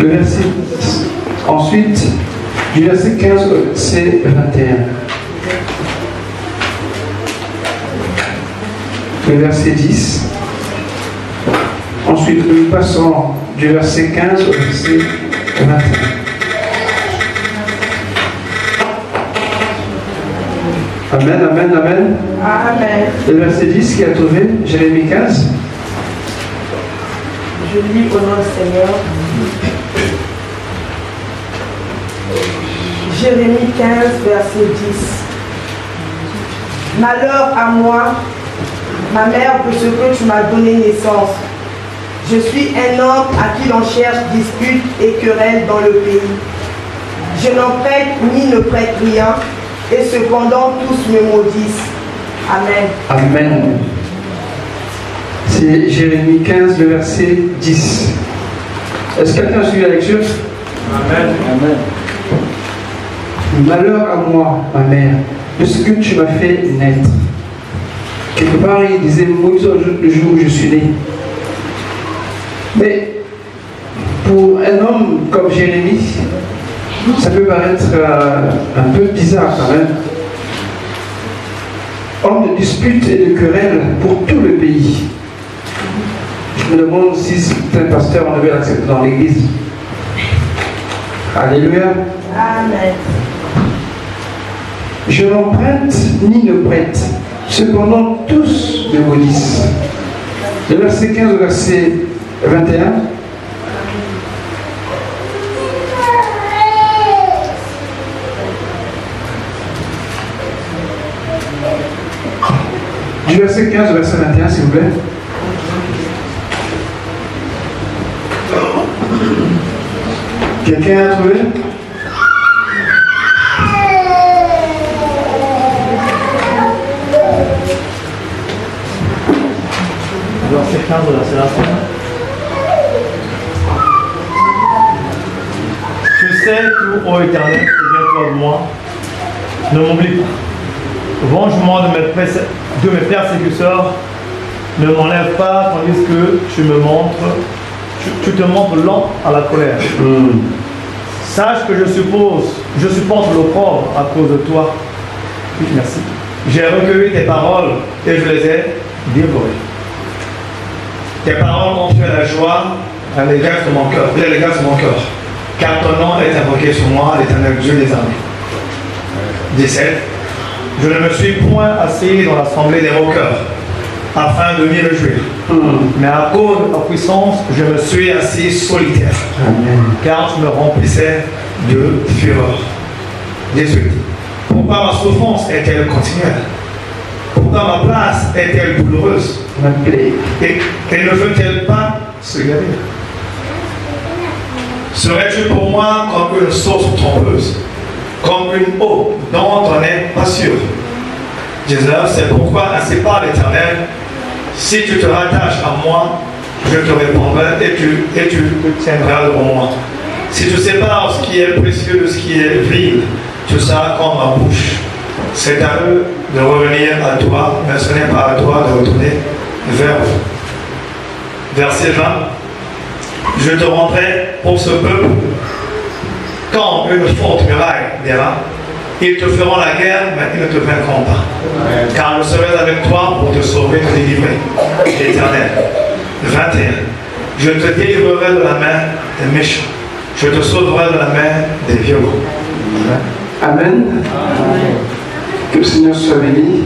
le verset 10. Ensuite, du verset 15 au verset 21. Le verset 10. Ensuite, nous passons du verset 15 au verset 21. Amen, amen, amen. Amen. Le verset 10 qui a trouvé, Jérémie 15. Je lis au nom du Seigneur. Jérémie 15, verset 10. Malheur à moi, ma mère, de ce que tu m'as donné naissance. Je suis un homme à qui l'on cherche dispute et querelle dans le pays. Je n'en prête ni ne prête rien, et cependant tous me maudissent. Amen. Amen. C'est Jérémie 15, le verset 10. Est-ce que quelqu'un suit la lecture? Amen. Amen. Malheur à moi, ma mère, de ce que tu m'as fait naître. Quelque part, il disait Moïse le jour où je suis né. Mais pour un homme comme Jérémie, ça peut paraître un peu bizarre quand même. Homme de dispute et de querelle pour tout le pays. Je me demande si certains pasteurs on devait l'accepter dans l'église. Alléluia. Amen. Je n'emprunte ni ne prête, cependant tous me maudissent. Le verset 15 au verset 21. Du verset 15 au verset 21, s'il vous plaît. Quelqu'un a trouvé? Verset 15 de la Sération. Je sais tout, ô Éternel, souviens-toi de moi. Ne m'oublie pas. Venge-moi de mes persécuteurs. Ne m'enlève pas tandis que tu te montres lent à la colère. Sache que je supporte l'opprobre à cause de toi. Oui, merci. J'ai recueilli tes paroles et je les ai dévorées. Tes paroles ont fait la joie à l'égard de mon cœur. Car ton nom est invoqué sur moi, l'Éternel Dieu des armées. 17. Je ne me suis point assis dans l'assemblée des moqueurs, afin de m'y réjouir. Mais à cause de ta puissance, je me suis assis solitaire. Amen. Car tu me remplissais de fureur. 18. Pourquoi ma souffrance est-elle continuelle? Pourquoi ma place est-elle douloureuse? Et ne veut-elle pas se garer? Serais-tu pour moi comme une source trompeuse, comme une eau dont on n'est pas sûr? 19. C'est pourquoi ainsi parle l'Éternel. Si tu te rattaches à moi, je te répondrai et tu te tiendras devant moi. Si tu sépares ce qui est précieux de ce qui est vide, tu seras comme ma bouche. C'est à eux de revenir à toi, mais ce n'est pas à toi de retourner vers eux. Verset 20. Je te rendrai pour ce peuple quand une forte muraille verra. Ils te feront la guerre, mais ils ne te vaincront pas. Car je serai avec toi pour te sauver, te délivrer. L'Éternel. 21. Je te délivrerai de la main des méchants. Je te sauverai de la main des violents. Amen. Amen. Que le Seigneur soit béni.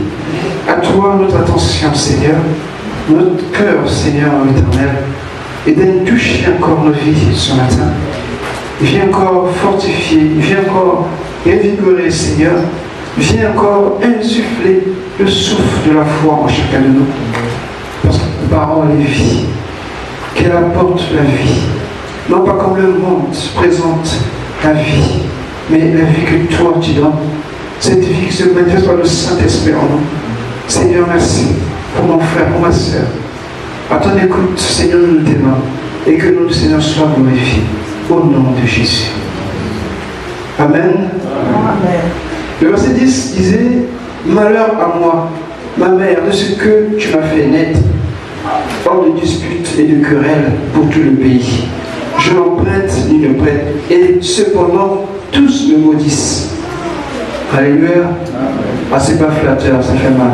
À toi notre attention, Seigneur. Notre cœur, Seigneur éternel. Et d'aller toucher encore nos vies ce matin. Viens encore fortifier. Viens encore revigorer, Seigneur. Viens encore insuffler le souffle de la foi en chacun de nous. Parce que ta parole est vie. Qu'elle apporte la vie. Non pas comme le monde présente la vie, mais la vie que toi tu donnes. Cette vie qui se manifeste par le Saint-Esprit en nous. Seigneur, merci pour mon frère, pour ma soeur. À ton écoute, Seigneur, nous nous témoignons. Et que notre Seigneur soit glorifié. Au nom de Jésus. Amen. Amen. Le verset 10 disait Malheur à moi, ma mère, de ce que tu m'as fait naître, hors de disputes et de querelles pour tout le pays. Je n'emprunte ni ne prête. Et cependant, tous me maudissent. Alléluia. Ah, c'est pas flatteur, ça fait mal.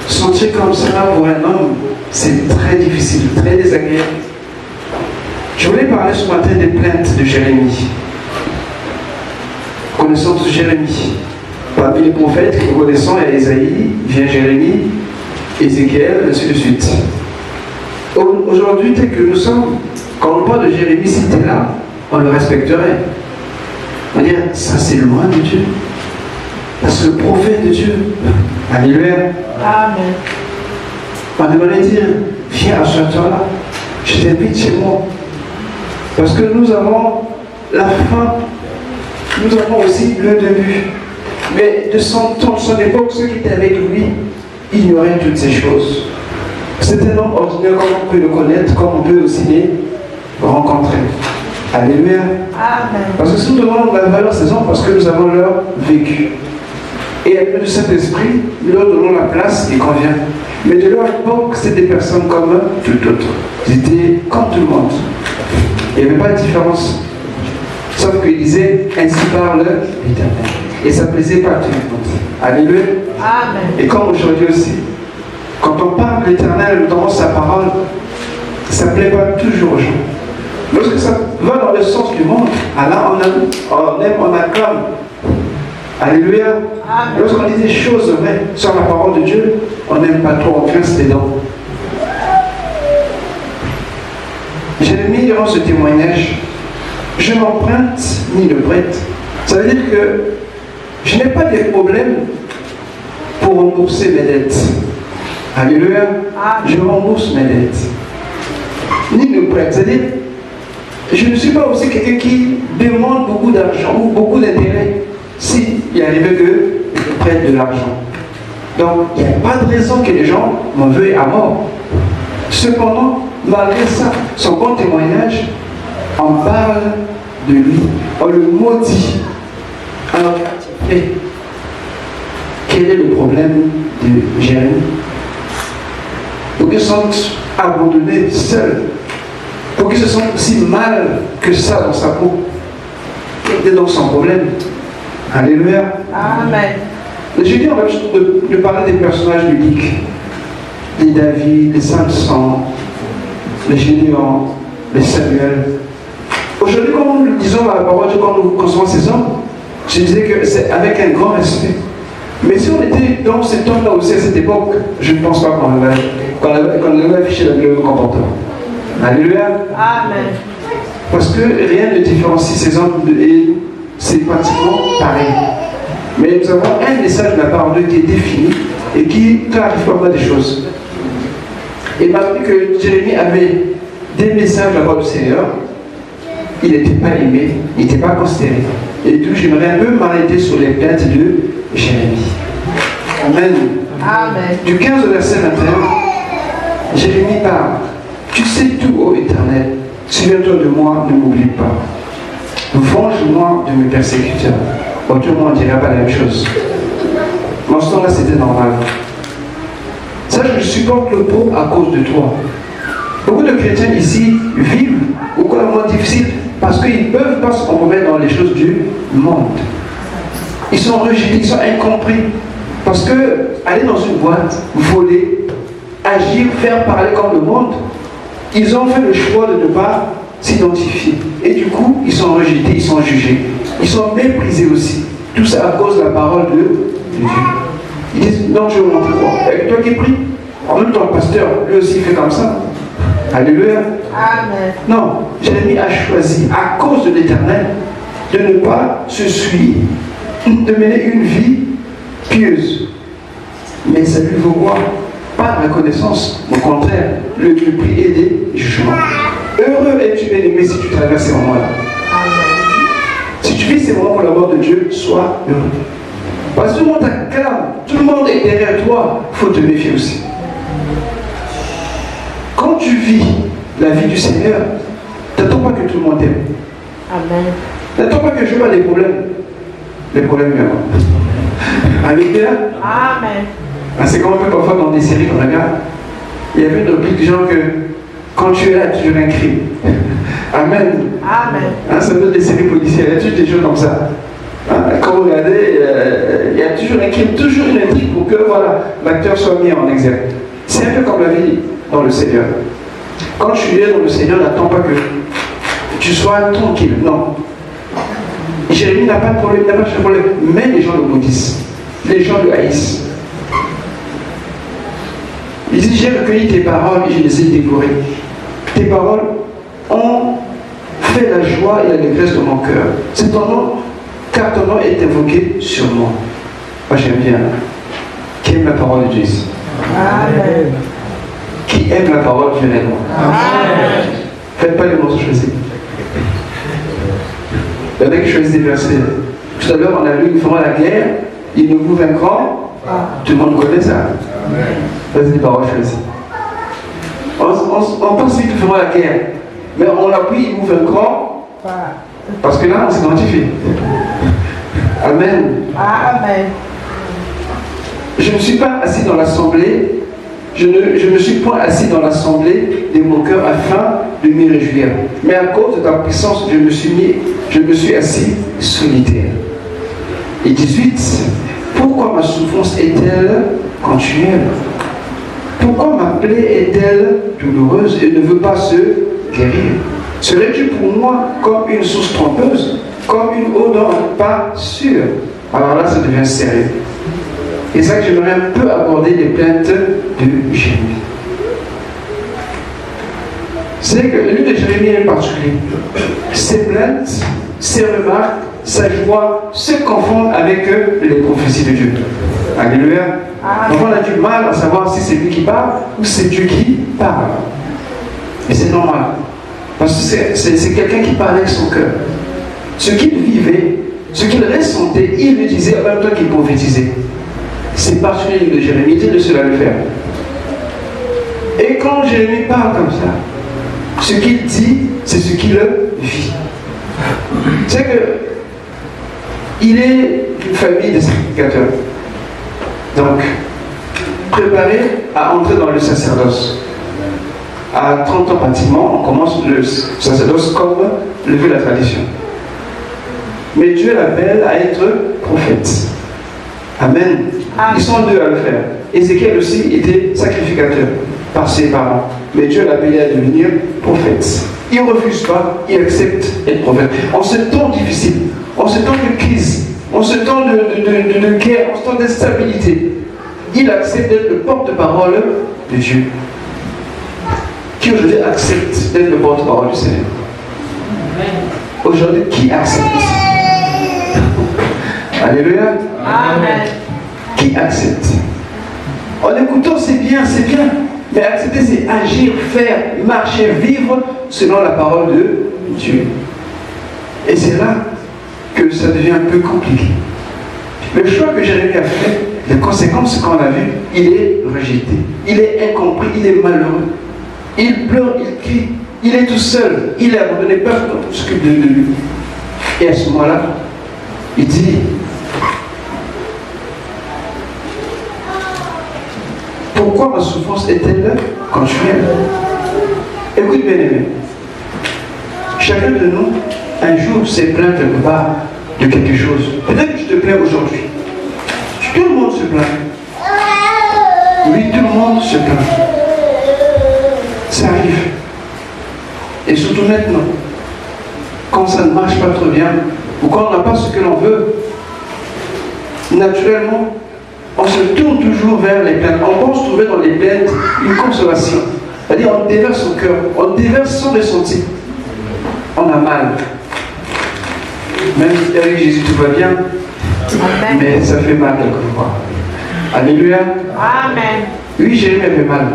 Sentir comme ça pour un homme, c'est très difficile, très désagréable. Je voulais parler ce matin des plaintes de Jérémie. Connaissons tous Jérémie. Parmi les prophètes que nous connaissons, il y a Isaïe, vient Jérémie, Ézéchiel, ainsi de suite. Aujourd'hui, tel que nous sommes, quand on parle de Jérémie, si tu es là, on le respecterait. On va dire, ça c'est loin de Dieu. Parce que le prophète de Dieu, alléluia. Amen. On aimerait dire, viens, assois-toi là, je t'invite chez moi. Parce que nous avons la fin, nous avons aussi le début. Mais de son époque, ceux qui étaient avec lui ignoraient toutes ces choses. C'est un homme ordinaire comme on peut le connaître, comme on peut aussi les rencontrer. Alléluia. Amen. Parce que si nous donnons la valeur à ces hommes, parce que nous avons leur vécu. Et avec le Saint-Esprit, nous leur donnons la place qui convient. Mais de leur époque, c'était des personnes comme tout autre. Ils étaient comme tout le monde. Il n'y avait pas de différence. Sauf qu'il disait, ainsi parle l'Éternel. Et ça ne plaisait pas à tout le monde. Alléluia. Amen. Et comme aujourd'hui aussi, quand on parle de l'Éternel dans sa parole, ça ne plaît pas toujours aux gens. Lorsque ça va dans le sens du monde, alors on aime, on acclame. Alléluia. Amen. Lorsqu'on dit des choses vraies sur la parole de Dieu, on n'aime pas trop, on grince les dents. Jérémie, durant ce témoignage, je n'emprunte ni ne prête. Ça veut dire que je n'ai pas de problème pour rembourser mes dettes. Alléluia. Je rembourse mes dettes. Ni ne prête. C'est-à-dire, je ne suis pas aussi quelqu'un qui demande beaucoup d'argent ou beaucoup d'intérêt si il arrivait que je prête de l'argent. Donc, il n'y a pas de raison que les gens m'en veuillent à mort. Cependant, malgré ça, son bon témoignage, on parle de lui, on le maudit. Alors, quel est le problème de Jérémie? Pour qu'il se sente abandonné, seul, pour qu'il se sente si mal que ça dans sa peau. Quel est donc son problème? Alléluia. Amen. J'ai dit, on va de parler des personnages bibliques. Les David, les Samson, les Gédéon, les Samuel. Aujourd'hui, quand nous disons la parole de Dieu, quand nous concevons ces hommes, je disais que c'est avec un grand respect. Mais si on était dans cet homme-là aussi à cette époque, je ne pense pas qu'on avait affiché le même comportement. Alléluia. Amen. Parce que rien ne différencie ces hommes et c'est pratiquement pareil. Mais nous avons un message de la part de Dieu qui est défini et qui clarifie pas mal des choses. Et malgré que Jérémie avait des messages de la part du Seigneur, il n'était pas aimé, il n'était pas considéré. Et donc j'aimerais un peu m'arrêter sur les plaintes de Jérémie. Amen. Amen. Du 15 au verset 21, Jérémie parle. Tu sais tout, ô Éternel, souviens-toi de moi, ne m'oublie pas. Venge-moi de mes persécuteurs. Autrement, on ne dirait pas la même chose. Mais en ce temps-là, c'était normal. Ça, je supporte le pauvre à cause de toi. Beaucoup de chrétiens ici vivent beaucoup de moments difficiles parce qu'ils ne peuvent pas se compromettre dans les choses du monde. Ils sont rejetés, ils sont incompris. Parce que aller dans une boîte, voler, agir, faire parler comme le monde, ils ont fait le choix de ne pas s'identifier. Et du coup, ils sont rejetés, ils sont jugés. Ils sont méprisés aussi. Tout ça à cause de la parole de Dieu. Ils disent, non, je vais vous montrer quoi. Avec toi qui prie. En même temps, le pasteur, lui aussi, il fait comme ça. Alléluia. Amen. Non, Jérémie a choisi, à cause de l'Éternel, de ne pas se suivre, de mener une vie pieuse. Mais ça lui vaut quoi? Pas de reconnaissance, au contraire, le mépris et des jugements. Heureux es-tu, bien-aimé, si tu traverses ces moments-là. Si tu vis ces moments pour l'amour de Dieu, sois heureux. Parce que tout le monde t'acclame, tout le monde est derrière toi, il faut te méfier aussi. Quand tu vis la vie du Seigneur, n'attends pas que tout le monde t'aime. Amen. N'attends pas que je vois des problèmes. Les problèmes viennent. Alléluia. Amen. C'est comme on fait parfois dans des séries qu'on regarde. Il y avait une réplique du genre que quand tu es là, tu fais un crime. Amen. Amen. Hein, ça donne des séries policières, il y a toujours des choses comme ça. Hein, quand vous regardez, il y a toujours un crime, toujours une intrigue pour que voilà, l'acteur soit mis en exergue. C'est un peu comme la vie dans le Seigneur. Quand tu es dans le Seigneur, n'attends pas que tu sois tranquille. Non. Jérémie n'a pas de problème, il n'a pas de problème. Mais les gens le maudissent. Les gens le haïssent. Il dit, j'ai recueilli tes paroles et je les ai dévorées. Tes paroles ont fait la joie et l'allégresse de mon cœur. C'est ton nom, car ton nom est invoqué sur moi. Moi j'aime bien. Qui aime la parole de Dieu ici? Amen. Qui aime la parole de Dieu? Amen. Faites pas les mots choisis. Il y en a qui choisissent des versets. Tout à l'heure, on a lu, nous ferons la guerre, ils ne vous vaincront. Tout le monde connaît ça. Vas-y, les paroles choisies. On pense qu'ils feront la guerre, mais on l'appuie, ils vous vaincront. Parce que là, on s'identifie. Amen. Amen. Je ne suis pas assis dans l'assemblée. Je ne suis point assis dans l'assemblée des moqueurs afin de m'y réjouir. Mais à cause de ta puissance, je me suis assis solitaire. Et 18. Pourquoi ma souffrance est-elle continuelle? Pourquoi ma plaie est-elle douloureuse et ne veut pas se guérir? Serais-tu pour moi comme une source trompeuse, comme une eau dans un pas sûr? Alors là, ça devient sérieux. Et c'est ça que j'aimerais un peu aborder les plaintes de Jérémie. C'est que le livre de Jérémie est particulier. Ses plaintes, ses remarques, sa joie se confondent avec les prophéties de Dieu. Alléluia. Donc on a du mal à savoir si c'est lui qui parle ou c'est Dieu qui parle. Et c'est normal. Parce que c'est quelqu'un qui parlait avec son cœur. Ce qu'il vivait, ce qu'il ressentait, il le disait en même temps qu'il prophétisait. C'est particulier le livre de Jérémie, il est le seul à le faire. Et quand Jérémie parle comme ça, ce qu'il dit, c'est ce qu'il vit. C'est que il est d'une famille de sacrificateurs. Donc, préparé à entrer dans le sacerdoce. À 30 ans pratiquement, on commence le sacerdoce comme le veut la tradition. Mais Dieu l'appelle à être prophète. Amen. Ils sont deux à le faire. Ézéchiel aussi était sacrificateur par ses parents. Mais Dieu l'a appelé à devenir prophète. Il ne refuse pas, il accepte d'être prophète. En ce temps difficile, en ce temps de crise, en ce temps de guerre, en ce temps d'instabilité, il accepte d'être le porte-parole de Dieu. Qui aujourd'hui accepte d'être le porte-parole du Seigneur? Aujourd'hui, qui accepte? Alléluia. Amen. Qui accepte? En écoutant, c'est bien. Mais accepter, c'est agir, faire, marcher, vivre selon la parole de Dieu. Et c'est là que ça devient un peu compliqué. Le choix que Jérémie a fait, les conséquences qu'on a vues, il est rejeté. Il est incompris, il est malheureux. Il pleure, il crie, il est tout seul. Il est abandonné, personne ne s'occupe de lui. Et à ce moment-là, il dit, pourquoi ma souffrance est-elle continuelle? Écoute bien aimé, chacun de nous, un jour, s'est plaint quelque part de quelque chose. Peut-être que tu te plains aujourd'hui. Tout le monde se plaint. Oui, tout le monde se plaint. Ça arrive. Et surtout maintenant, quand ça ne marche pas trop bien, ou quand on n'a pas ce que l'on veut, naturellement, on se tourne toujours vers les plaintes. On pense trouver dans les plaintes une consolation. C'est-à-dire, on déverse son cœur, on déverse son ressenti. On a mal. Même avec Jésus, tout va bien. Amen. Mais ça fait mal quelquefois. Alléluia. Amen. Oui, Jérémie avait mal.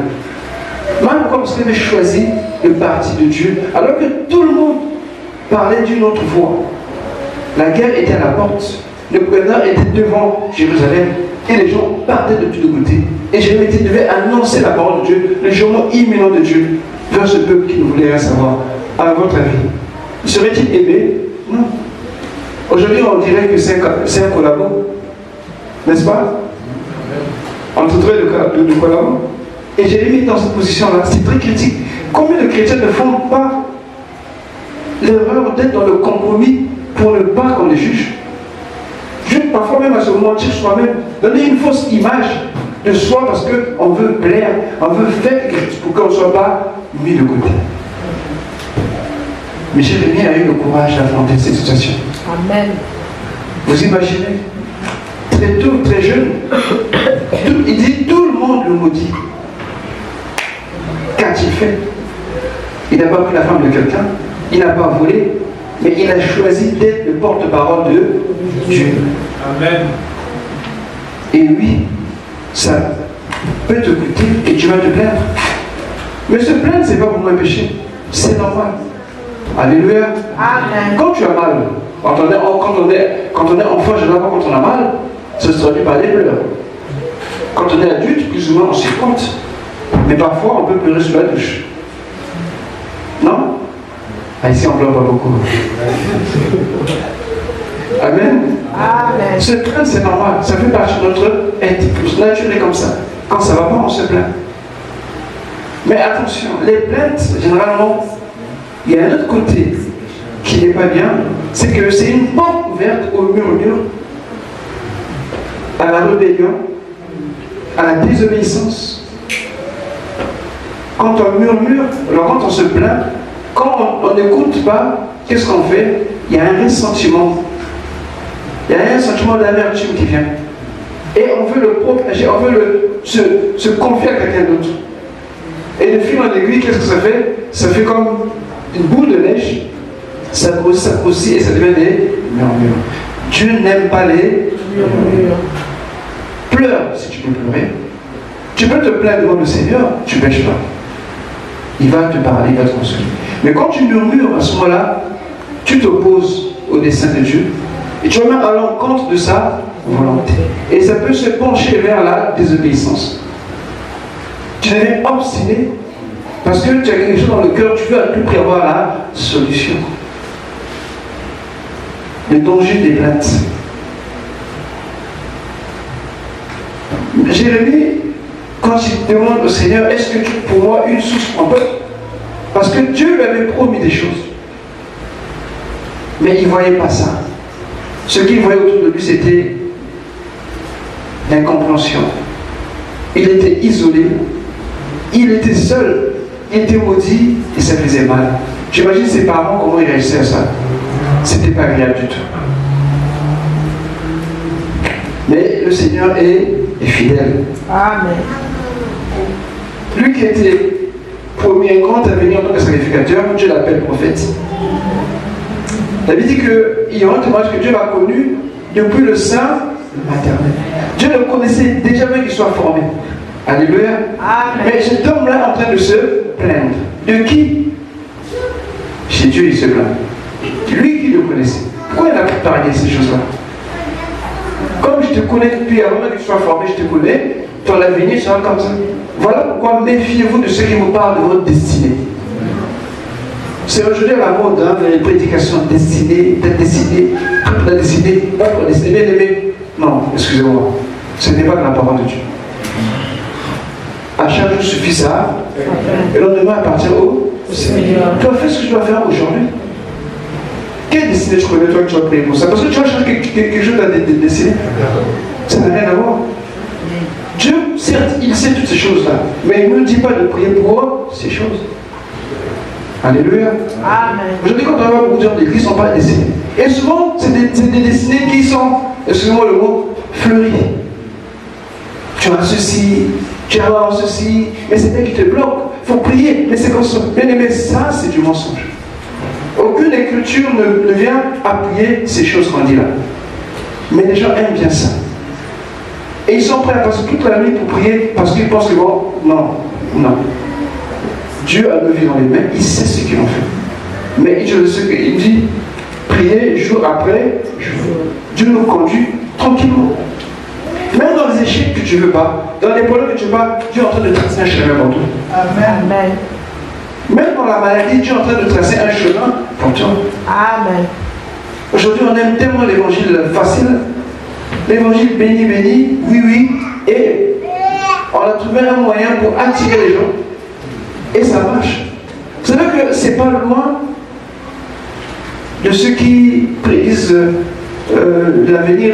Mal comme s'il avait choisi le parti de Dieu, alors que tout le monde parlait d'une autre voix. La guerre était à la porte. Le gouverneur était devant Jérusalem. Et les gens partaient de tous les côtés. Et Jérémie devait annoncer la parole de Dieu, le journal imminent de Dieu, vers ce peuple qui ne voulait rien savoir. À votre avis, serait-il aimé? Non. Aujourd'hui, on dirait que c'est un collabo. N'est-ce pas? On trouverait de collabo. Et Jérémie est dans cette position-là. C'est très critique. Combien de chrétiens ne font pas l'erreur d'être dans le compromis pour ne pas qu'on les juge. Parfois même à se mentir soi-même, donner une fausse image de soi parce qu'on veut plaire, on veut faire quelque chose pour qu'on ne soit pas mis de côté. Mais Jérémie a eu le courage d'affronter cette situation. Amen. Vous imaginez, très tôt, très jeune, il dit tout le monde le maudit. Qu'a-t-il fait? Il n'a pas pris la femme de quelqu'un, il n'a pas volé, mais il a choisi d'être le porte-parole de Dieu. Amen. Et oui, ça peut te coûter et tu vas te plaindre. Mais se plaindre, ce n'est pas pour moi un péché. C'est normal. Alléluia. Amen. Quand tu as mal, quand on est enfant, généralement quand on a mal, ça se traduit par des pleurs. Quand on est adulte, plus ou moins on s'y compte. Mais parfois on peut pleurer sous la douche. Non? Ah, ici on ne pleure pas beaucoup. Amen. Amen. Se plaindre, c'est normal. Ça fait partie de notre être. Notre nature est comme ça. Quand ça ne va pas, on se plaint. Mais attention, les plaintes, généralement, il y a un autre côté qui n'est pas bien, c'est que c'est une porte ouverte au murmure, à la rébellion, à la désobéissance. Quand on murmure, alors quand on se plaint, quand on n'écoute pas, qu'est-ce qu'on fait? Il y a un ressentiment. Il y a un sentiment d'amertume qui vient. Et on veut le propager, on veut se confier à quelqu'un d'autre. Et de fil en aiguille, qu'est-ce que ça fait? Ça fait comme une boule de neige. Ça grossit et ça devient des murmures. Dieu n'aime pas les murmures. Pleure si tu peux pleurer. Tu peux te plaindre devant le Seigneur, tu ne pêches pas. Il va te parler, il va te consoler. Mais quand tu murmures, à ce moment-là, tu t'opposes au dessein de Dieu et tu remets à l'encontre de sa volonté. Et ça peut se pencher vers la désobéissance. Tu deviens obstiné parce que tu as quelque chose dans le cœur, tu veux à tout prix avoir la solution. Le danger des plaintes. Jérémie, quand il demande au Seigneur, est-ce que tu es pour moi une source en peuple? Parce que Dieu lui avait promis des choses. Mais il ne voyait pas ça. Ce qu'il voyait autour de lui, c'était l'incompréhension. Il était isolé. Il était seul. Il était maudit et ça faisait mal. J'imagine ses parents, comment ils réagissaient à ça. C'était pas agréable du tout. Mais le Seigneur est fidèle. Amen. Lui qui était promis un grand avenir en tant que sacrificateur, Dieu l'appelle prophète. La Bible dit qu'il y a un témoignage que Dieu l'a connu depuis le sein maternel. Dieu le connaissait déjà même qu'il soit formé. Alléluia. Amen. Mais cet homme-là est en train de se plaindre. De qui? Chez Dieu, il se plaint. Lui qui le connaissait. Pourquoi il a pu parler de ces choses-là? Comme je te connais depuis avant même que tu sois formé, je te connais, ton avenir sera comme ça. Voilà pourquoi méfiez-vous de ceux qui vous parlent de votre destinée. C'est aujourd'hui à la mode, hein, les prédications destinées, d'être destiné, toute la destinée, votre destinée, bien aimé. Non, excusez-moi, ce n'est pas de la parole de Dieu. À chaque jour suffit ça, et le lendemain appartient au Seigneur. Tu vas faire ce que tu dois faire aujourd'hui. Quelle destinée tu connais, toi, que tu vas prier pour ça? Parce que tu vas chercher quelque chose à dessiner. Ça n'a rien à voir. Dieu, certes, il sait toutes ces choses-là, mais il ne nous dit pas de prier pour ces choses. Alléluia. Amen. Aujourd'hui, quand on va beaucoup de gens d'église, ne sont pas dessinés. Et souvent, c'est des destinées qui sont, excusez-moi le mot, fleuries. Tu as ceci, tu as ceci, mais c'est elle qui te bloque. Il faut prier, mais c'est comme ça. Bien aimé, ça, c'est du mensonge. Aucune écriture ne vient appuyer ces choses qu'on dit là. Mais les gens aiment bien ça. Et ils sont prêts à passer toute la nuit pour prier parce qu'ils pensent que bon, non. Dieu a nos vies dans les mains, il sait ce qu'il en fait. Mais il dit, priez jour après jour. Dieu nous conduit tranquillement. Même dans les échecs que tu ne veux pas, dans les problèmes que tu ne veux pas, Dieu est en train de tracer un chemin pour toi. Amen. Même dans la maladie, Dieu est en train de tracer un chemin pour toi. Amen. Aujourd'hui, on aime tellement l'évangile facile, l'évangile béni, oui, et on a trouvé un moyen pour attirer les gens. Et ça marche. Vous savez que c'est pas loin de ceux qui prédisent l'avenir,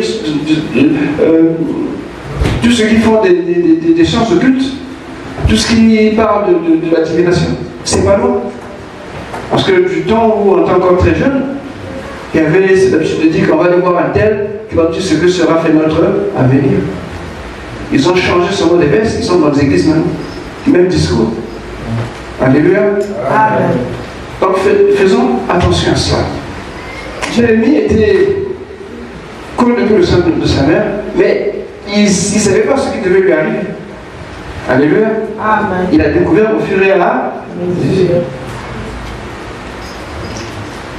tous ceux qui font des sciences occultes, tout ce qui parle de la divination. C'est pas loin. Parce que du temps où on était encore très jeune, il y avait cette habitude de dire qu'on va aller voir un tel qui va dire ce que sera fait notre avenir. Ils ont changé ce mot des vestes, ils sont dans les églises maintenant. Même discours. Alléluia. Amen. Donc faisons attention à cela. Jérémie était connu depuis le sein de sa mère, mais il ne savait pas ce qui devait lui arriver. Alléluia. Amen. Il a découvert au fur et à mesure.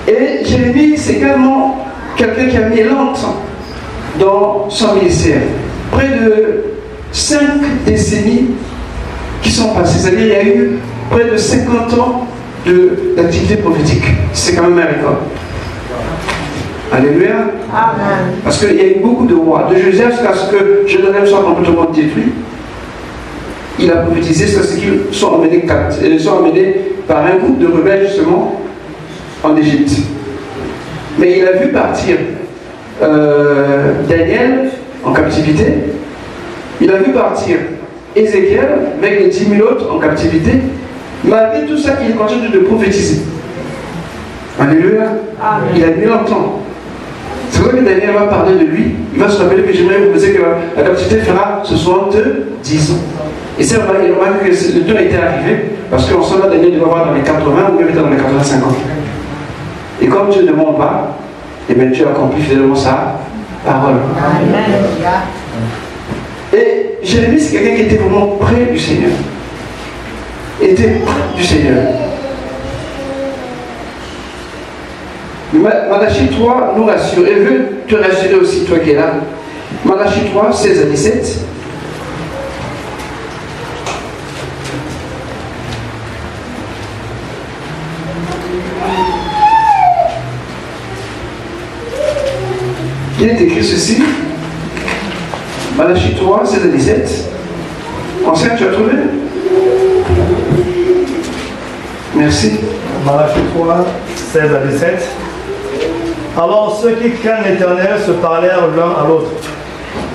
Et Jérémie, c'est également quelqu'un qui a mis longtemps dans son ministère. Près de 5 décennies qui sont passées. C'est-à-dire qu'il y a eu près de 50 ans d'activité prophétique. C'est quand même un record. Alléluia. Amen. Parce qu'il y a eu beaucoup de rois. De Joseph jusqu'à ce que Jérusalem soit complètement détruit. Il a prophétisé jusqu'à ce qu'ils soient emmenés par un groupe de rebelles justement en Égypte. Mais il a vu partir Daniel en captivité. Il a vu partir Ézéchiel avec les 10 000 autres en captivité. Malgré tout ça, il continue de prophétiser. Alléluia. Amen. Il a mis longtemps. C'est vrai que Daniel va parler de lui. Il va se rappeler que j'aimerais vous dire que la captivité fera 70 ans. Et c'est vrai, il remarque que le temps était arrivé, parce qu'en ce moment, Daniel devait avoir dans les 80 ou même dans les 85 ans. Et comme Dieu ne ment pas, et bien Dieu accomplit fidèlement sa parole. Amen. Et Jérémie, c'est quelqu'un qui était vraiment près du Seigneur. Il était près du Seigneur. Malachie 3 nous rassure, et veut te rassurer aussi, toi qui es là. Malachie 3, 16 à 17. Il est écrit ceci. Malachie 3, 16 à 17. Ancien, tu as trouvé? Merci. Malachie 3, 16 à 17. Alors ceux qui craignent l'Éternel se parlèrent l'un à l'autre.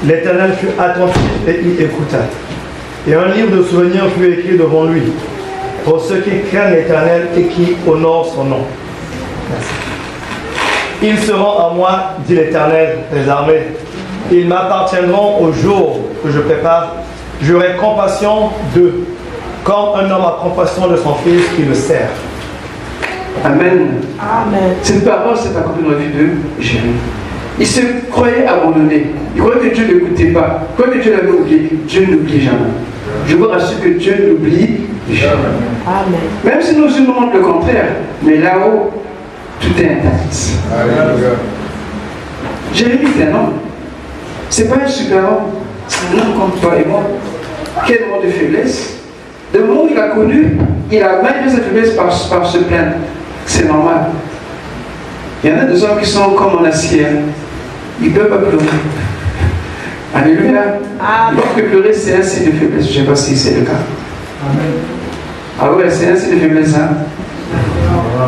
L'Éternel fut attentif et il écouta. Et un livre de souvenirs fut écrit devant lui, pour ceux qui craignent l'Éternel et qui honorent son nom. Merci. Ils seront à moi, dit l'Éternel des armées. Ils m'appartiendront au jour que je prépare. J'aurai compassion d'eux, comme un homme a compassion de son fils qui le sert. Amen. Amen. Cette parole s'est accomplie dans la vie de Jérémie. Il se croyait abandonné. Il croyait que Dieu ne l'écoutait pas. Il croyait que Dieu l'avait oublié. Dieu n'oublie jamais. Je vous rassure que Dieu n'oublie jamais. Amen. Même si nous nous montrons le contraire, mais là-haut, tout est intact. Jérémie est un homme. C'est pas un super homme. C'est un homme comme toi et moi. Quel moment de faiblesse. Le moment où il a connu, il a malgré sa faiblesse par se plaindre. C'est normal. Il y en a des hommes qui sont comme en acier. Ils ne peuvent pas pleurer. Alléluia. Amen. Donc que pleurer, c'est un signe de faiblesse. Je ne sais pas si c'est le cas. Amen. Ah ouais, c'est un signe de faiblesse. Hein?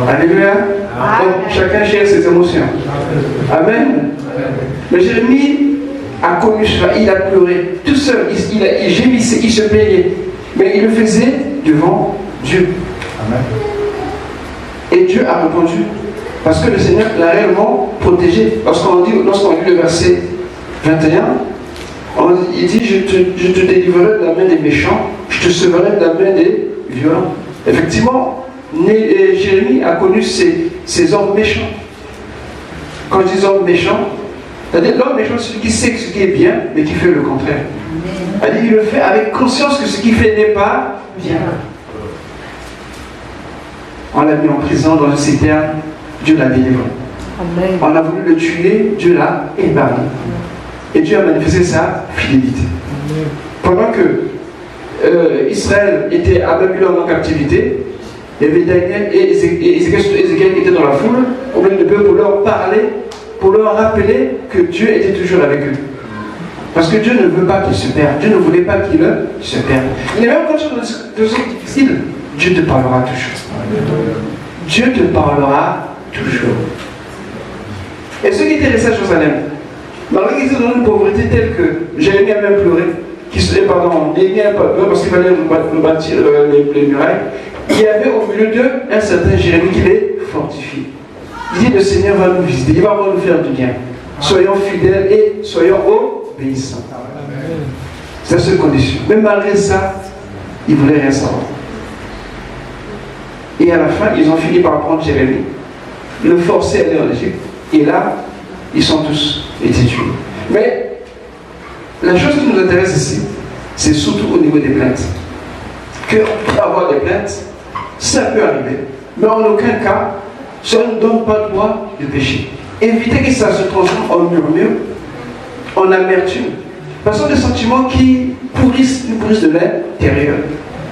Alléluia. Donc, chacun gère ses émotions. Amen. Mais Jérémie a connu cela. Il a pleuré. Tout seul. Il gémissait, il se plaignait. Mais il le faisait devant Dieu. Amen. Et Dieu a répondu. Parce que le Seigneur l'a réellement protégé. Lorsqu'on lit le verset 21, il dit, je te délivrerai de la main des méchants, je te sauverai de la main des violents. Effectivement, Jérémie a connu ces hommes méchants. Quand je dis hommes méchants, c'est-à-dire l'homme méchant, c'est celui qui sait ce qui est bien, mais qui fait le contraire. C'est-à-dire qu'il le fait avec conscience que ce qu'il fait n'est pas bien. On l'a mis en prison dans une citerne, Dieu l'a délivré. Amen. On a voulu le tuer, Dieu l'a épargné. Et Dieu a manifesté sa fidélité. Pendant que Israël était à Babylone en captivité, il y avait Daniel et Ézéchiel qui étaient dans la foule, au milieu de peuple, pour leur parler, pour leur rappeler que Dieu était toujours avec eux. Parce que Dieu ne veut pas qu'ils se perdent. Dieu ne voulait pas qu'ils se perdent. Et même quand tu es dans une situation difficile, Dieu te parlera toujours. Dieu te parlera toujours. Et ceux qui étaient restés à Jérusalem, malgré qu'ils étaient dans une pauvreté telle que Jérémie a même pleuré, Néhémie a pleuré parce qu'il fallait bâtir les murailles, il y avait au milieu d'eux un certain Jérémie qui les fortifie. Il dit le Seigneur va nous visiter, il va nous faire du bien. Soyons fidèles et soyons obéissants. C'est la seule condition. Mais malgré ça, ils ne voulaient rien savoir. Et à la fin, ils ont fini par prendre Jérémie, le forcer à aller en Égypte. Et là, ils sont tous été tués. Mais la chose qui nous intéresse ici, c'est surtout au niveau des plaintes. Qu'on peut avoir des plaintes, ça peut arriver. Mais en aucun cas, ça ne nous donne pas le droit de pécher. Évitez que ça se transforme en murmure, en amertume. Parce que ce sont des sentiments qui pourrissent de l'intérieur.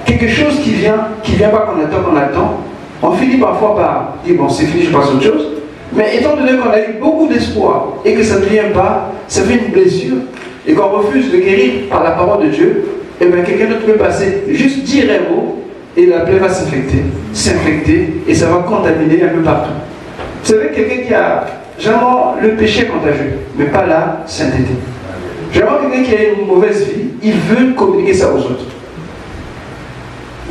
Quelque chose qui vient pas qu'on attend. On finit parfois par dire bon c'est fini, je passe à autre chose. Mais étant donné qu'on a eu beaucoup d'espoir et que ça ne vient pas, ça fait une blessure. Et qu'on refuse de guérir par la parole de Dieu, et bien quelqu'un d'autre peut passer, juste dire un mot, et la plaie va s'infecter, et ça va contaminer un peu partout. Vous savez, quelqu'un qui a généralement le péché contagieux, mais pas la sainteté. Généralement, quelqu'un qui a une mauvaise vie, il veut communiquer ça aux autres.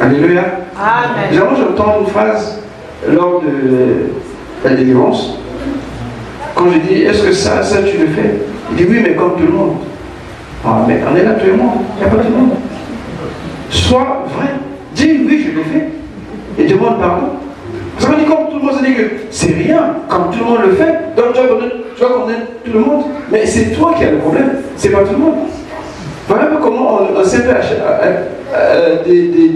Alléluia. Amen. Généralement, j'entends une phrase lors de la délivrance. Quand je dis, est-ce que ça tu le fais? Il dit, oui, mais comme tout le monde. Ah, mais on est là tout le monde, il n'y a pas tout le monde. Sois vrai, dis, oui, je l'ai fait. Et demande pardon. Parce qu'on dit, comme tout le monde, ça dit que c'est rien, comme tout le monde le fait, donc tu vas connaître tout le monde. Mais c'est toi qui as le problème, c'est pas tout le monde. Voilà un peu comment on s'est fait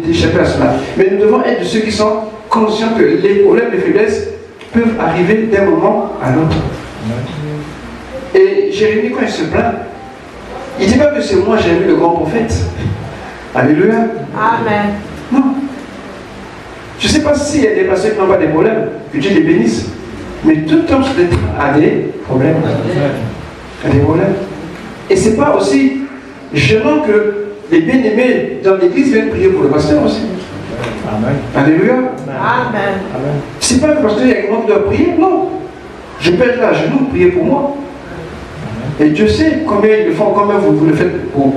d'échapper à cela. Mais nous devons être de ceux qui sont conscients que les problèmes, les faiblesses peuvent arriver d'un moment à l'autre. Et Jérémie, quand il se plaint, il ne dit pas que c'est moi Jérémie le grand prophète. Alléluia. Amen. Non. Je ne sais pas s'il y a des personnes qui n'ont pas des problèmes, que Dieu les bénisse. Mais tout homme sur terre a des problèmes. A des problèmes. Et ce n'est pas aussi gênant que les bien-aimés dans l'église viennent prier pour le pasteur aussi. Amen. Alléluia. Amen. C'est pas parce qu'il y a quelqu'un qui doit prier, non. Je peux être là à genoux, prier pour moi. Et Dieu sait combien ils le font, combien vous le faites pour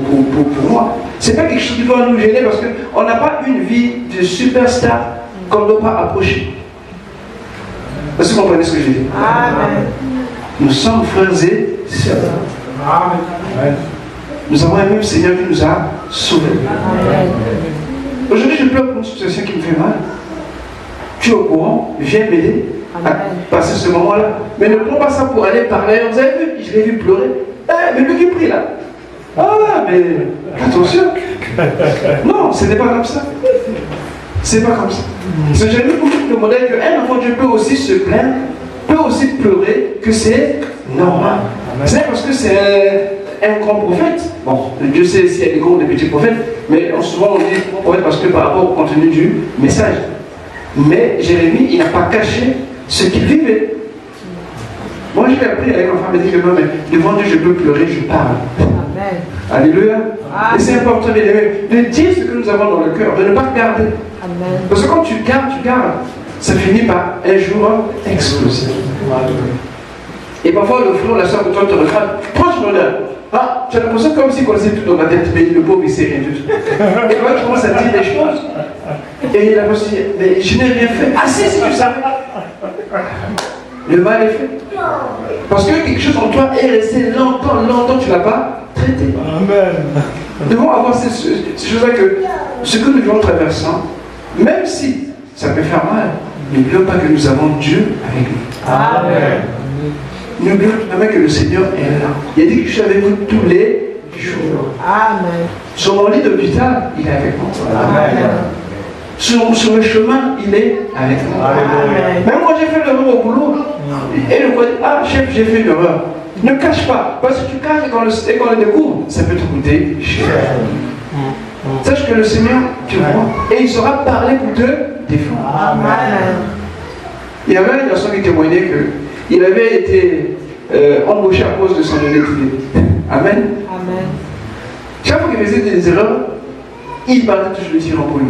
moi. C'est pas quelque chose qui doit nous gêner parce qu'on n'a pas une vie de superstar qu'on ne doit pas approcher. Est-ce que vous comprenez ce que je dis? Amen. Nous sommes frères et sœurs. Amen. Nous avons un même Seigneur qui nous a sauvés. Amen. Aujourd'hui, je pleure pour une situation qui me fait mal. Tu es au courant, viens m'aider à passer ce moment-là. Mais ne prends pas ça pour aller parler. Vous avez vu, je l'ai vu pleurer. Mais lui qui prie là. Ah, mais attention. Non, ce n'est pas comme ça. C'est pas comme ça. C'est jamais le modèle qu'un enfant de Dieu peut aussi se plaindre, peut aussi pleurer, que c'est normal. C'est parce que c'est un grand prophète. Bon, Dieu sait s'il y a des grands et des petits prophètes, mais souvent on dit grand prophète parce que par rapport au contenu du message. Mais Jérémie, il n'a pas caché ce qu'il vivait. Moi, je l'ai appris avec un femme, elle dit que non, mais devant Dieu, je peux pleurer, je parle. Amen. Alléluia. Amen. Et c'est important de dire ce que nous avons dans le cœur, de ne pas garder. Amen. Parce que quand tu gardes, ça finit par un jour exploser. Et parfois, le frère, la soeur, quand on te regarde, proche de l'heure. Ah, tu as l'impression comme s'il connaissait tout dans ta tête, mais le pauvre, il sait rien du tout. Et quand tu commences à dire des choses, et il a pensé, mais je n'ai rien fait. Ah si tu savais. Le mal est fait. Parce que quelque chose en toi est resté longtemps, tu ne l'as pas traité. Amen. Nous devons avoir ces choses-là que ce que nous vivons traversant, même si ça peut faire mal, n'oublions pas que nous avons Dieu avec nous. Amen. N'oublions jamais que le Seigneur est là. Il a dit que je suis avec vous tous les jours. Amen. Sur mon lit d'hôpital, il est avec moi. Amen. Sur le chemin, il est avec moi. Amen. Même quand j'ai fait l'erreur au boulot, et le quoi, ah chef, j'ai fait une erreur. Ne cache pas, parce que tu caches et qu'on le découvre, ça peut te coûter cher. Sache que le Seigneur te voit et il saura parler pour te défendre. Amen. Il y avait une personne qui témoignait qu'il avait été embauché à cause de son honnêteté. Amen. Amen. Chaque fois qu'il faisait des erreurs, il parlait toujours de tyran pour lui.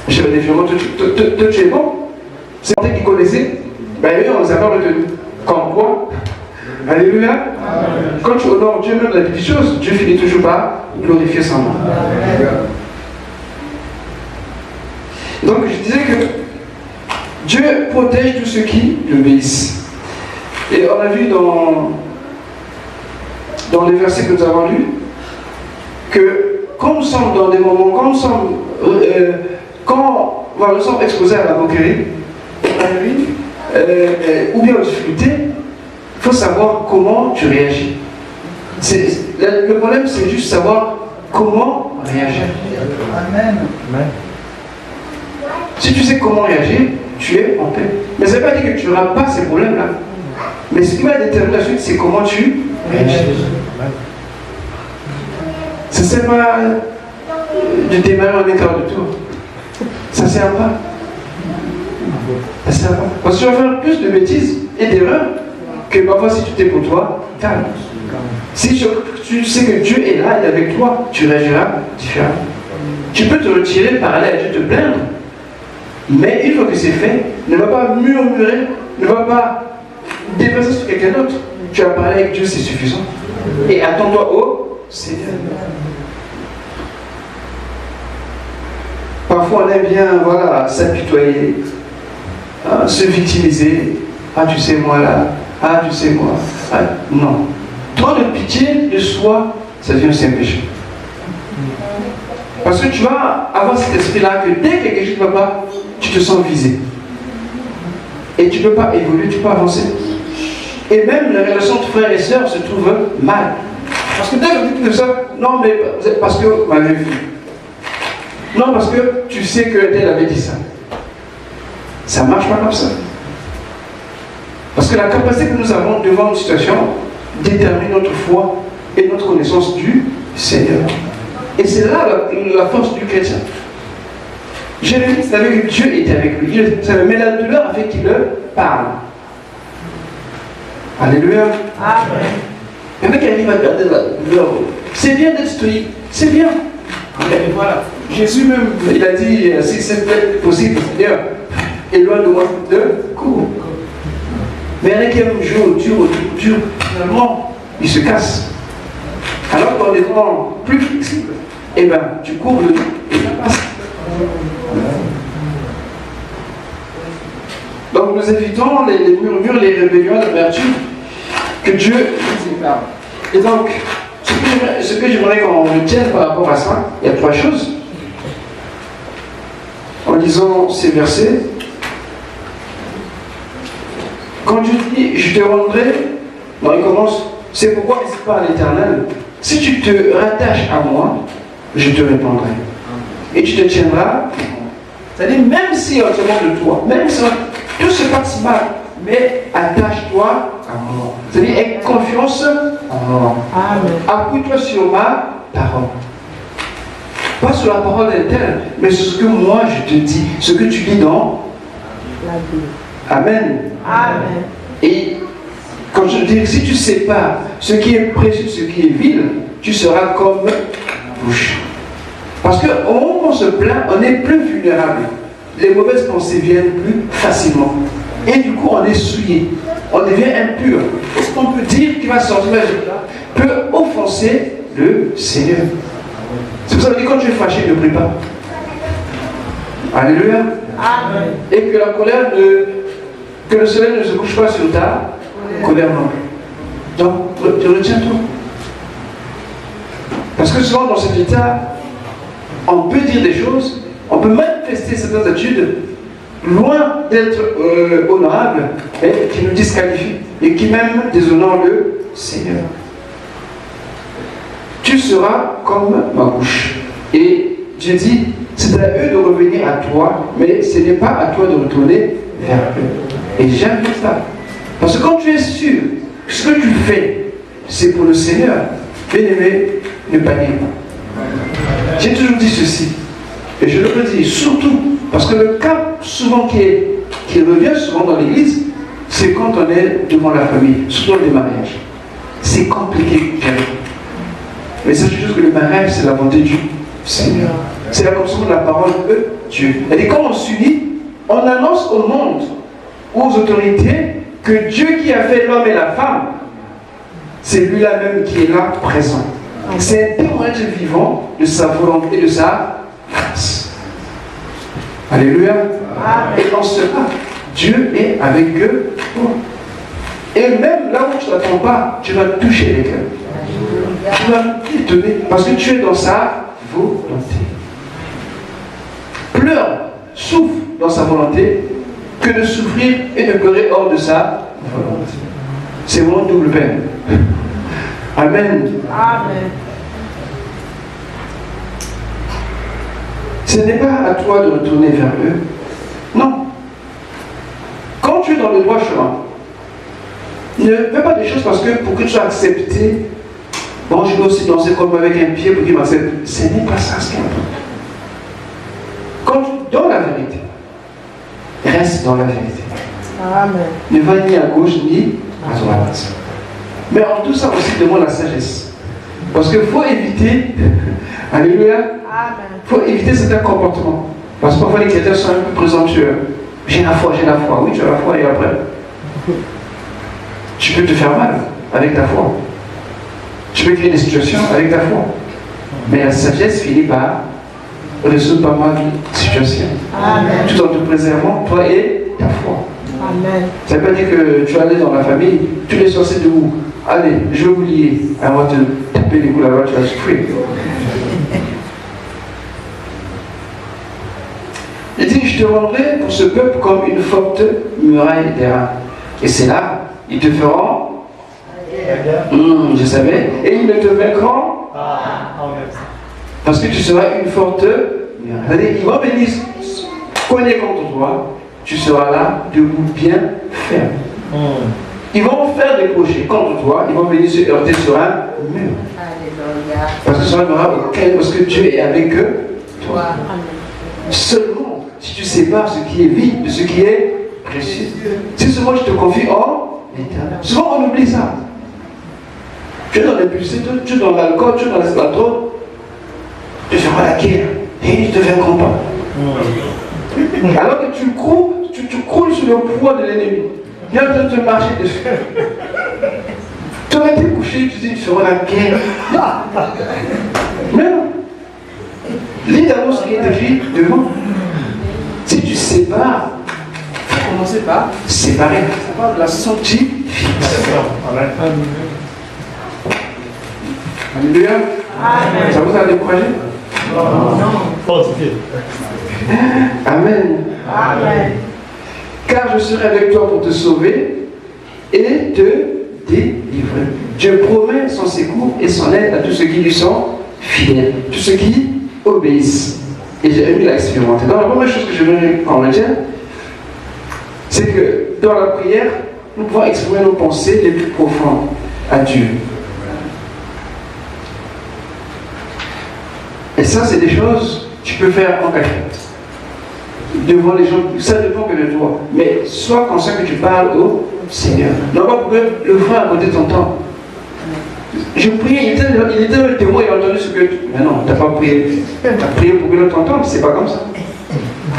Je vais dire, toi tu es bon. C'est quelqu'un qui connaissait. Ben oui, on ne les a pas retenus. Comme quoi? Alléluia. Quand tu honores Dieu, même la petite chose, Dieu finit toujours par glorifier son nom. Donc je disais que Dieu protège tous ceux qui l'obéissent. Et on a vu dans les versets que nous avons lus que quand nous sommes dans des moments, quand nous sommes exposés à la moquerie, ou bien aux difficultés, il faut savoir comment tu réagis. Le problème, c'est juste savoir comment réagir. Amen. Si tu sais comment réagir, tu es en paix. Mais ça ne veut pas dire que tu n'auras pas ces problèmes-là. Mais ce qui va déterminer la suite, c'est comment tu réagis. Ça ne sert pas de démarrer en écart de tour. Ça ne sert pas. Ça ne sert pas. Parce que tu vas faire plus de bêtises et d'erreurs que parfois si tu t'es pour toi, calme. Si tu sais que Dieu est là et avec toi, tu réagiras différemment. Tu peux te retirer, parler à Dieu, te plaindre. Mais une fois que c'est fait, ne va pas murmurer, ne va pas déverser sur quelqu'un d'autre. Tu as parlé avec Dieu, c'est suffisant. Et attends-toi au Seigneur. Parfois on aime bien s'apitoyer, se victimiser. Ah tu sais moi là, ah tu sais moi. Ah, non. Trop de pitié de soi, ça devient aussi un péché. Parce que tu vas avoir cet esprit-là que dès que quelque chose ne va pas, tu te sens visé. Et tu ne peux pas évoluer, tu ne peux pas avancer. Et même les relations de frères et sœurs se trouvent mal. Parce que dès que tu fais ça, non mais parce que vous m'avez vu. Non parce que tu sais que tel avait dit ça. Ça ne marche pas comme ça. Parce que la capacité que nous avons devant une situation détermine notre foi et notre connaissance du Seigneur. Et c'est là la force du chrétien. Jérémie savait que Dieu était avec lui. Mais la douleur a fait qu'il le parle. Alléluia. Amen. Il y en a qui arrivent à garder la douleur. C'est bien d'être stoïque. C'est bien. Mais voilà. Jésus même, il a dit, si c'est possible, Seigneur, éloigne de moi de coups. Mais il y en a qui aiment jouer au dur, finalement, ils se cassent. Alors qu'en étant plus flexible, eh bien, tu cours le dos et ça passe. Donc nous évitons les murmures, les rébellions, l'amertume, que Dieu nous épargne. Et donc, ce que j'aimerais qu'on retienne par rapport à ça, il y a 3 choses. En lisant ces versets, quand Dieu dit « je te rendrai », bon, il commence « c'est pourquoi n'hésite pas à l'Éternel. Si tu te rattaches à moi, je te répondrai. Et tu te tiendras. » C'est-à-dire, même si on te demande de toi, même si tout se passe mal, mais attache-toi à moi. C'est-à-dire, aie confiance en moi. Appuie-toi sur ma parole. Pas sur la parole d'un tel, mais sur ce que moi je te dis, ce que tu dis dans la Bible. Amen. Amen. Et quand je dis, si tu sépares ce qui est précieux de ce qui est vil, tu seras comme bouche. Parce qu'au moment où on se plaint, on est plus vulnérable. Les mauvaises pensées viennent plus facilement. Et du coup, on est souillé. On devient impur. Et ce qu'on peut dire qui va sortir peut offenser le Seigneur. C'est pour ça que quand tu es fâché, ne prie pas. Alléluia. Amen. Et que la colère que le soleil ne se couche pas sur ta colère non plus. Donc, tu retiens tout. Parce que souvent dans cet état, on peut dire des choses, on peut manifester certaines attitudes loin d'être honorables, mais qui nous disqualifient et qui même déshonorent le Seigneur. Tu seras comme ma bouche. Et Dieu dit, c'est à eux de revenir à toi, mais ce n'est pas à toi de retourner vers eux. Et j'aime ça. Parce que quand tu es sûr que ce que tu fais, c'est pour le Seigneur, bien-aimé, ne panique pas. J'ai toujours dit ceci, et je le redis, surtout, parce que le cas souvent qui revient souvent dans l'église, c'est quand on est devant la famille, surtout les mariages. C'est compliqué. Mais sachez juste que le mariage, c'est la volonté du Seigneur. C'est la construction de la parole de Dieu. Et quand on s'unit, on annonce au monde aux autorités que Dieu qui a fait l'homme et la femme, c'est lui-là même qui est là, présent. C'est un témoignage vivant de sa volonté et de sa grâce. Alléluia. Et dans cela, Dieu est avec eux. Et même là où tu ne t'attends pas, tu vas toucher les cœurs. Tu vas t'étonner parce que tu es dans sa volonté. Pleure, souffre dans sa volonté que de souffrir et de pleurer hors de sa volonté. C'est vraiment double peine. Amen. Amen. Ce n'est pas à toi de retourner vers eux. Non. Quand tu es dans le droit chemin, ne fais pas des choses parce que pour que tu sois accepté, bon, je dois aussi danser comme avec un pied pour qu'il m'accepte. Ce n'est pas ça ce qui importe. Quand tu es dans la vérité, reste dans la vérité. Amen. Ne va ni à gauche ni à droite. Mais en tout ça aussi, demande la sagesse. Parce qu'il faut éviter, alléluia, Amen. il faut éviter certains comportements. Parce que parfois les chrétiens sont un peu présomptueux. J'ai la foi. Oui, tu as la foi et après. Tu peux te faire mal avec ta foi. Tu peux créer des situations avec ta foi. Mais la sagesse finit par résoudre pas mal de situations. Amen. Tout en te préservant, toi et ta foi. Amen. Ça ne veut pas dire que tu vas aller dans la famille, tous les soirs c'est debout. Allez, je vais vous lier. Alors, on va te taper les coups là-bas, tu vas souffrir. Il dit, je te rendrai pour ce peuple comme une forte muraille d'airain. Et c'est là, ils te feront. Je savais. Et ils ne te vaincront. Parce que tu seras une forte muraille. C'est-à-dire, ils vont venir cogner contre toi. Tu seras là, debout, bien ferme. Ils vont faire des crochets contre toi. Ils vont venir se heurter sur un mur. Alléluia. Parce que ça n'aura aucun. Parce que Dieu est avec eux. Toi. Amen. Seulement si tu sépares ce qui est vide de ce qui est précieux. Si seulement tu te confies en l'éternel. Souvent on oublie ça. Tu es dans l'impulsité, tu es dans l'alcool, tu es dans l'esclatone. Tu feras la guerre. Et ils ne te vaincront pas. Alors que tu croules sur le poids de l'ennemi. Viens de te marcher dessus. Tu aurais été couché, tu dis, tu feras la guerre. Mais non. Lis d'abord ce qui est écrit devant. Si tu sépares, il faut commencer par séparer. Ça parle de la sanctification. Alléluia. Amen. Ça vous a découragé? Non. Amen. Amen. Car je serai avec toi pour te sauver et te délivrer. Dieu promet son secours et son aide à tous ceux qui lui sont fidèles, tous ceux qui obéissent. Et j'ai aimé l'expérimenter. Donc la première chose que je veux en dire, c'est que dans la prière, nous pouvons exprimer nos pensées les plus profondes à Dieu. Et ça, c'est des choses que tu peux faire en cachette. Devant les gens, ça dépend que de toi. Mais sois conscient que tu parles au Seigneur. Non pas pour que le frère à côté t'entende. Je priais, il était le témoin, il a entendu ce que tu... Mais non, tu n'as pas prié. Tu as prié pour que l'autre t'entende, c'est pas comme ça.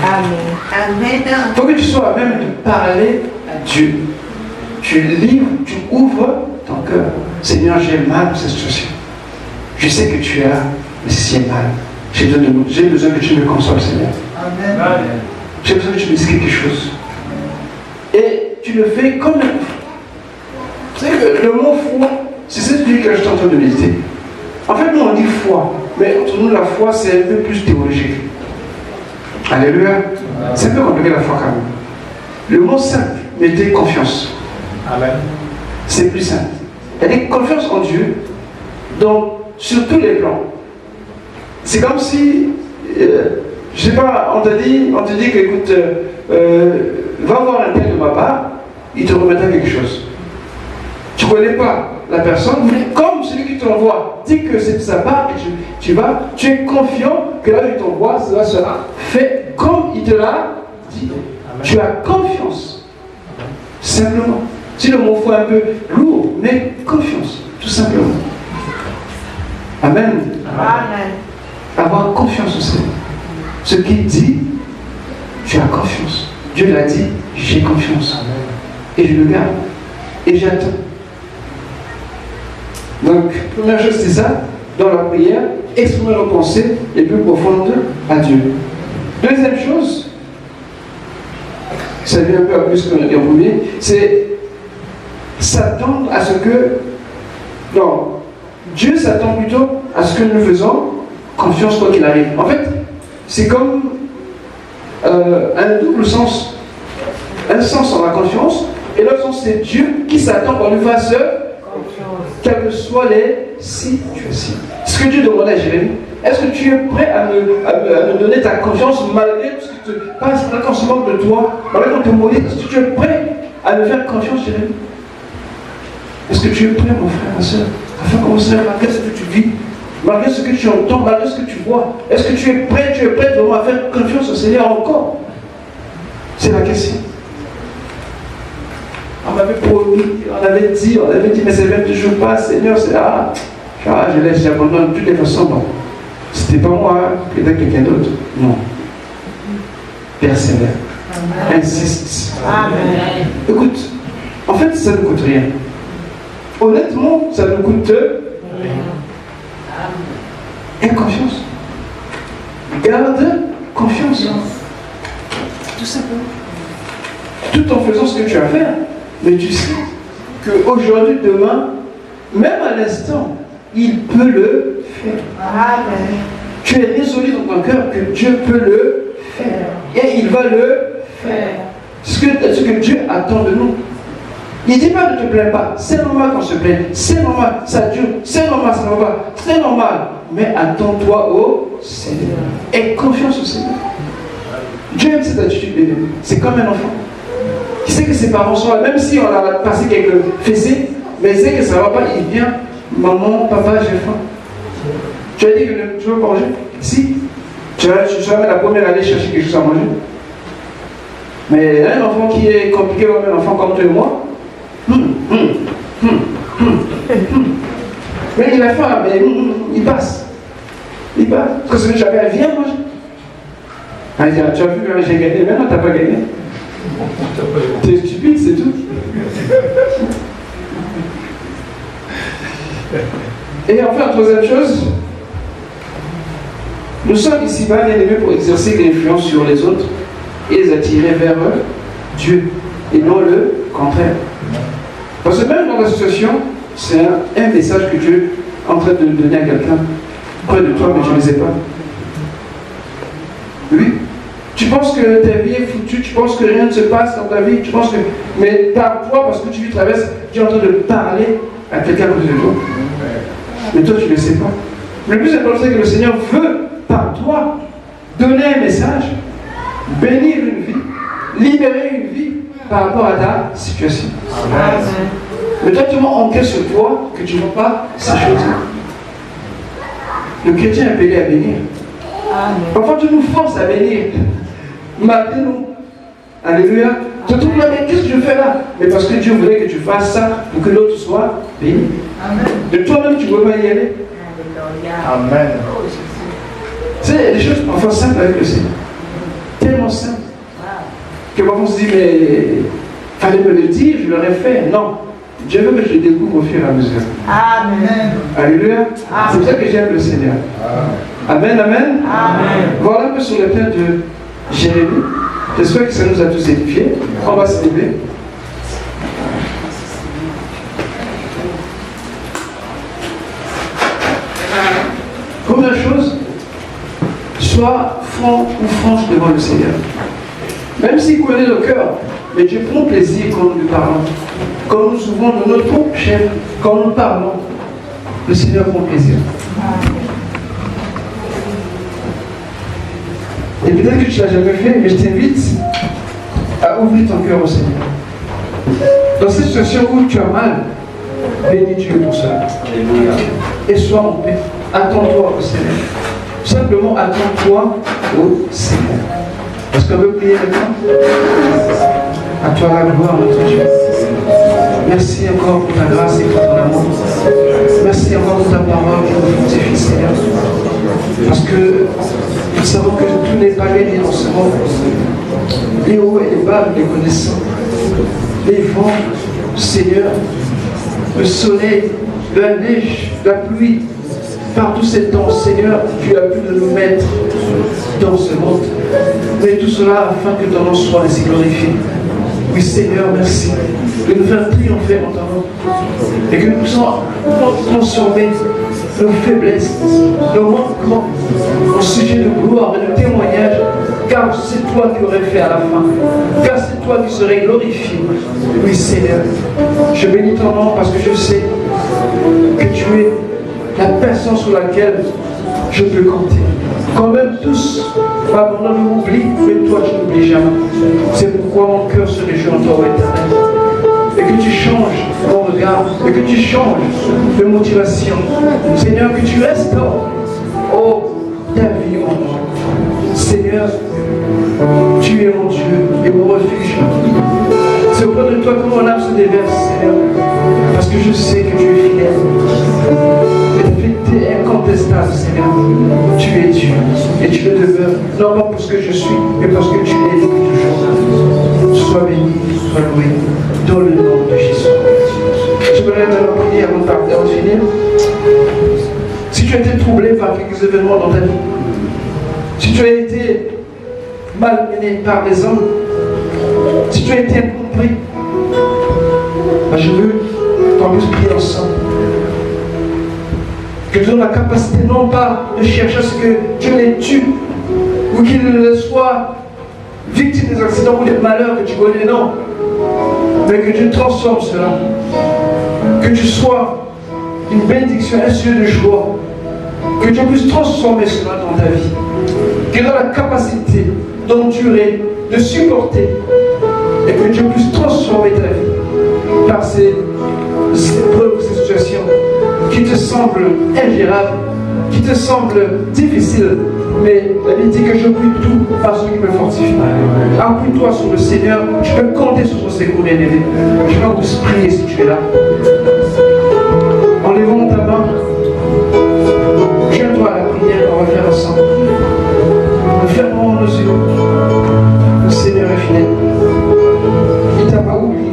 Amen. Amen. Il faut que tu sois à même de parler à Dieu. Tu livres, tu ouvres ton cœur. Seigneur, j'ai mal pour cette situation. Je sais que tu as, mais c'est mal. J'ai besoin que tu me consoles, Seigneur. Amen. J'ai besoin que tu me dises quelque chose. Et tu le fais comme un... Vous savez que le mot foi, c'est cette vie que je suis en train de méditer. En fait, nous on dit foi, mais entre nous la foi c'est un peu plus théologique. Alléluia. C'est un peu compliqué la foi quand même. Le mot simple, mettez confiance. Amen. C'est plus simple. C'est-à-dire confiance en Dieu, donc sur tous les plans. C'est comme si, je sais pas, on te dit que écoute, va voir un tel de ma part, il te remettra quelque chose. Tu ne connais pas la personne, mais comme celui qui t'envoie dit que c'est de sa part que tu es confiant que là où il t'envoie, cela sera fait comme il te l'a dit. Amen. Tu as confiance. Simplement. Si le mot foi est un peu lourd, mais confiance, tout simplement. Amen. Amen. Avoir confiance au Seigneur. Ce qu'il dit, tu as confiance. Dieu l'a dit, j'ai confiance. Et je le garde. Et j'attends. Donc, première chose, c'est ça. Dans la prière, exprimer nos pensées les plus profondes à Dieu. Deuxième chose, ça vient un peu à plus que le premier, c'est s'attendre à ce que... Non, Dieu s'attend plutôt à ce que nous faisons confiance quoi qu'il arrive. En fait, c'est comme un double sens. Un sens en la confiance, et l'autre sens, c'est Dieu qui s'attend qu'on lui fasse quelles que soient les situations. Ce que Dieu demandait à Jérémie, est-ce que tu es prêt à me donner ta confiance malgré tout ce qui te passe, malgré qu'on se moque de toi, malgré qu'on te maudit? Est-ce que tu es prêt à me faire confiance, Jérémie? Est-ce que tu es prêt, mon frère, ma soeur, à faire comme ça, malgré ce que tu vis, malgré ce que tu entends, malgré ce que tu vois? Est-ce que tu es prêt vraiment à faire confiance au Seigneur encore? C'est la question. On m'avait promis, on avait dit, mais c'est même toujours pas, Seigneur, c'est je laisse, j'abandonne de toutes les façons. Bon, c'était pas moi, peut-être quelqu'un d'autre. Non. Persévère. Insiste. Amen. Écoute, en fait, ça ne coûte rien. Honnêtement, ça ne coûte rien. Aie confiance. Garde confiance. Tout simplement. Tout en faisant ce que tu as à faire. Mais tu sais qu'aujourd'hui, demain, même à l'instant, il peut le faire. Amen. Tu es résolu dans ton cœur que Dieu peut le faire. Et il va le faire. Ce que Dieu attend de nous. Il ne dit pas ne te plains pas. C'est normal qu'on se plaigne. C'est normal, ça dure. C'est normal, ça ne va pas. C'est normal. Mais attends-toi au Seigneur. Aie confiance au Seigneur. Dieu aime cette attitude bébé. C'est comme un enfant. Il sait que ses parents sont là, même si on a passé quelques fessées, mais il sait que ça ne va pas, il vient, maman, papa, j'ai faim. Tu as dit que tu veux manger? Si. Tu vas mettre la première année chercher quelque chose à manger. Mais un enfant qui est compliqué comme un enfant comme toi et moi, mais il a faim, mais il passe. Il passe. Parce que j'avais viens manger. Tu as vu que j'ai gagné, maintenant tu n'as pas gagné. T'es stupide, c'est tout. Et enfin, troisième chose, nous sommes ici-bas bien aimés pour exercer l'influence sur les autres et les attirer vers Dieu, et non le contraire. Parce que même dans la situation, c'est un message que Dieu est en train de donner à quelqu'un près de toi, mais je ne les ai pas. Oui. Tu penses que ta vie est foutue, tu penses que rien ne se passe dans ta vie, tu penses que... Mais par toi, parce que tu traverses, tu es en train de parler à quelqu'un à côté de toi. Mais toi, tu ne le sais pas. Le plus important, c'est que le Seigneur veut, par toi, donner un message, bénir une vie, libérer une vie par rapport à ta situation. Amen. Mais toi, tellement ancré sur toi que tu ne vois pas ces choses-là. Le chrétien est appelé à bénir. Parfois, tu nous forces à bénir. Maintenant, alléluia. Tu te trouves là, mais qu'est-ce que je fais là? Mais parce que Dieu voulait que tu fasses ça pour que l'autre soit béni. Amen. De toi-même, tu ne veux pas y aller. Amen. Tu sais, il y a des choses parfois simples avec le Seigneur. Tellement simples. Que parfois on se dit, mais fallait me le dire, je l'aurais fait. Non. Dieu veut que je le découvre au fur et à mesure. Amen. Alléluia. C'est pour ça que j'aime le Seigneur. Amen, amen. Amen. Voilà un peu sur le plan de Jérémie. J'espère que ça nous a tous édifiés. On va se lever. Première chose, sois franc ou franche devant le Seigneur. Même s'il connaît le cœur, mais Dieu prend plaisir quand nous lui parlons. Quand nous ouvrons de notre propre chair, quand nous parlons, le Seigneur prend plaisir. Et peut-être que tu ne l'as jamais fait, mais je t'invite à ouvrir ton cœur au Seigneur. Dans cette situation où tu as mal, bénis Dieu pour cela. Et sois en paix. Attends-toi au Seigneur. Simplement attends-toi au Seigneur. Est-ce qu'on veut prier maintenant? À toi la gloire, notre Dieu. Merci encore pour ta grâce et pour ton amour. Merci encore pour ta parole qui nous fortifie, Seigneur. Parce que Nous savons que tout n'est pas gagné dans ce monde. Les hauts et les bas, nous les connaissons. Les vents, Seigneur, le soleil, la neige, la pluie, par tous ces temps, Seigneur, tu as pu nous mettre dans ce monde. Mais tout cela afin que ton nom soit ainsi glorifié. Oui, Seigneur, merci de nous faire triompher en ton nom. Et que nous puissions transformer nos faiblesses, nos manquements en sujet de gloire et de témoignage, car c'est toi qui aurais fait à la fin, car c'est toi qui serais glorifié. Oui, Seigneur, je bénis ton nom parce que je sais que tu es la personne sur laquelle je peux compter. Quand même tous m'abandonnent ou m'oublient, mais toi tu n'oublies jamais. C'est pourquoi mon cœur se réjouit en toi, Éternel. Et que tu changes mon regard, et que tu changes de motivation. Seigneur, que tu restaures, oh, ta vie en moi. Seigneur, tu es mon Dieu et mon refuge. C'est auprès de toi que mon âme se déverse, Seigneur, parce que je sais que tu es fidèle. Et incontestable, Seigneur. Tu es Dieu et tu le demeures, non pas pour ce que je suis, mais parce que tu es depuis toujours. Sois béni, sois loué, dans le nom de Jésus. Je voudrais maintenant prier avant de finir. Si tu as été troublé par quelques événements dans ta vie, si tu as été malmené par des hommes, si tu as été incompris, je veux qu'on puisse prier ensemble. Que tu donnes la capacité non pas de chercher à ce que Dieu les tue ou qu'il soit victime des accidents ou des malheurs que tu connais, non. Mais que Dieu transforme cela. Que tu sois une bénédiction, un sujet de joie. Que Dieu puisse transformer cela dans ta vie. Qu'il donne la capacité d'endurer, de supporter. Et que Dieu puisse transformer ta vie par ces épreuves, ces situations qui te semblent ingérables, qui te semblent difficiles. Mais la Bible dit que je prie tout par celui qui me fortifie. Appuie-toi sur le Seigneur, tu peux compter sur ton secours bien-aimé. Je vais vous prier si tu es là. En levant ta main, joins-toi à la prière, on va faire ensemble. Fermons nos yeux. Le Seigneur est fidèle. Il ne t'a pas oublié.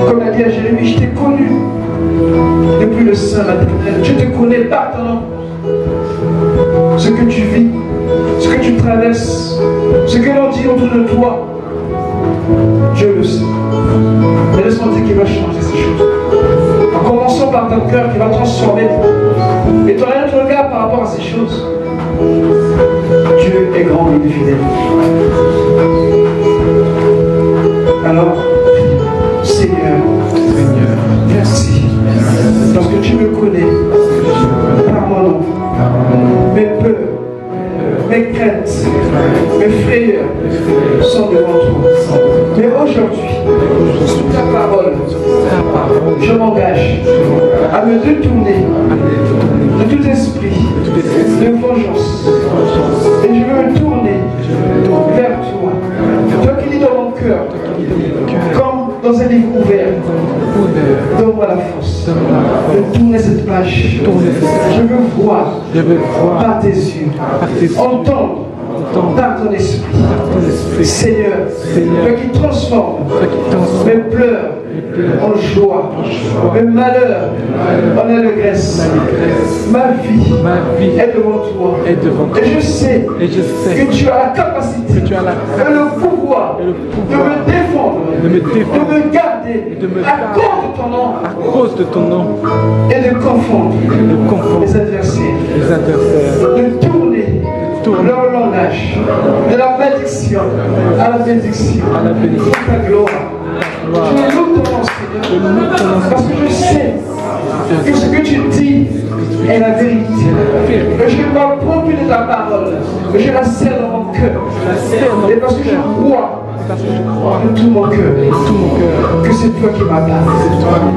Comme l'a dit à Jérémie, je t'ai connu depuis le sein maternel. Je te connais par ton nom. Ce que tu vis, ce que tu traverses, ce que l'on dit autour de toi, Dieu le sait. Mais laisse-moi dire qu'il va changer ces choses. En commençant par ton cœur qui va transformer et ton regard par rapport à ces choses. Dieu est grand et fidèle. Alors, Seigneur, merci. Parce que tu me connais par mon nom. Mes peurs, mes craintes, mes frayeurs sont devant toi. Mais aujourd'hui, sous ta parole, je m'engage à me détourner de tout esprit de vengeance. Et je veux me tourner vers toi. Toi qui lis dans mon cœur, comme dans un livre ouvert, donne-moi la force de tourner cette page. Je veux voir par tes yeux, entendre par ton esprit. Seigneur, toi qui transformes mes pleurs en joie, mes malheurs en allégresse. Ma vie est devant toi. Et je sais que tu as la capacité et le pouvoir de me défendre, de me garder à cause de ton nom et de confondre les adversaires, de tourner leur langage de la bénédiction à la bénédiction, pour ta gloire. Je loue ton nom, Seigneur, parce que je sais que ce que tu dis est la vérité. Que je ne parle plus de ta parole, mais je la serre dans mon cœur. Et parce que je crois de tout mon cœur que c'est toi qui m'as parlé.